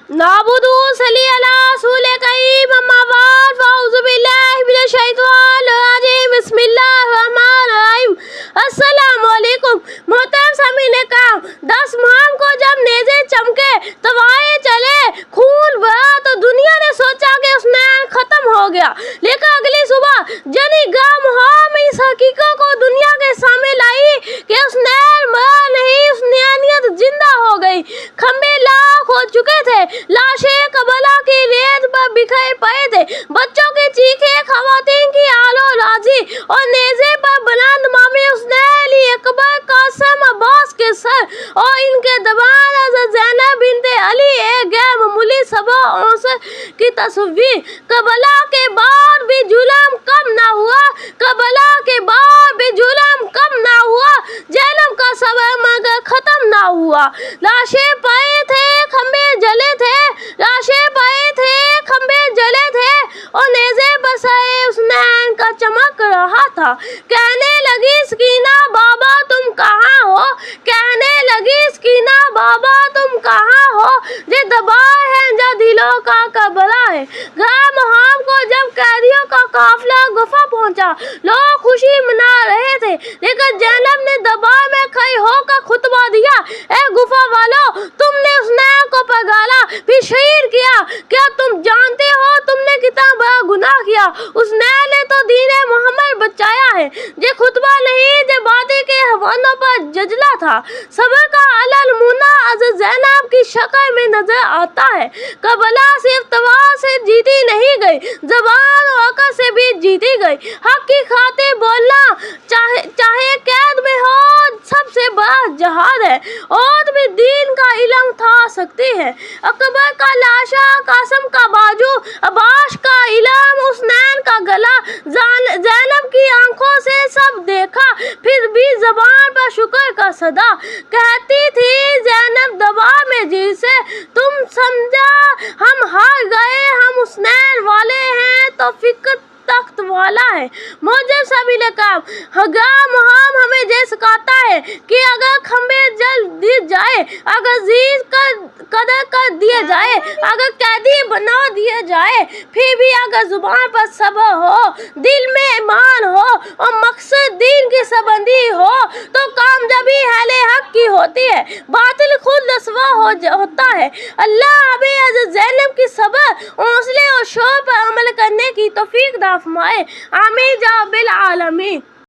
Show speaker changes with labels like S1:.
S1: नाबुदू सली अला रसूल करीम अम्मा बाद फाउज़ु बिल्लाहि मिनश शैतानिर रजीम बिस्मिल्लाहिर रहमानिर रहीम। अस्सलामु अलैकुम। मोहतरम सामीन काम 10 मुहर्रम को जब नेज़े चमके तवाए चले खून बहा तो दुनिया ने सोचा कि हुसनैन खत्म हो गया, लेकिन अगली सुबह जनी गा मुहर्रम इस हकीकत को दुनिया के सामने लाई कि हुसनैन मरा नहीं, हुसैनियत जिंदा हो गई। खंबे लाख हो चुके थे, लाशें करबला की रेत पर बिखरे पड़े थे, बच्चों की चीखें, खवातीन की आलो राजी और नेज़े पर बुलंद मामे हुसैन अली अकबर कासिम अब्बास के सर और इनके दबान ज़ैनब बिनते अली एक गैर मामूली सबा औसर की तस्वीर। करबला के बाद भी जुल्म कम ना हुआ, करबला के बाद भी जुल्म कम ना हुआ, ज़ैनब का सबर मगर खत्म ना हुआ। लाशें पड़े थे, खंबे जले थे, लाशें पड़े थे, खंबे जले थे और नेज़े पर सर हुसैन का चमक रहा था। कहने लगी सकीना बाबा तुम कहाँ हो, कहने लगी सकीना बाबा तुम कहाँ हो, जे दबा है जो दिलों का करबला है। घर मुहर्रम को जब कैदियों का काफिला गुफा पहुंचा, लोग खुशी मना रहे थे, लेकिन ज़ैनब ने दरबार में खड़ी होकर खुतबा दिया, ए गुफा वालों, तुमने हुसैन को पगाला फिर शहीद किया, क्या तुम जानते हो तुमने कितना बड़ा गुनाह किया? हुसैन ने तो दीने मोहम्मद बचाया है। ये खुतबा नहीं, ये बातें के हवानों पर जजला था। सबर का अलल मुना अज़ ज़ैनब की शक्ल में नजर आता है। करबला सिर्फ तलवार से जीती नहीं गई, ज़बान और अकल से भी जीती गई। हक की खातिर बोलना चाहे कैद में हो सबसे बड़ा जहाद है, और भी दीन का इल्म था सकती है। अकबर का लाशा, कासिम का बाजू, अब्बास का इल्म, हुसैन का गला, ज़ैनब की आंखों से सब देखा, फिर भी ज़बान पर शुक्र का सदा। कहती थी ज़ैनब दबा में जी से, तुम समझा हम हार गए, हम हुसैन वाले हैं तो फिक्र तख्त वाला है। मौजब सभी काम मुहर्रम हमें ये सिखाता है कि अगर खंबे जल दिए जाए, अगर जीत कदर कर दिए जाए, अगर कैदी बना दिए जाए, फिर भी अगर जुबान पर सब्र हो, दिल में ईमान हो और मकसद दीन की सबंदी हो, तो कामयाबी अहले हक की होती है, बातिल खुद रसवा होता है। अल्लाह हमें हज़रत ज़ैनब की सब्र, हौसले और शौक़ पर अमल करने की तौफीक फरमाए। आमीन या रब्बिल आलमीन।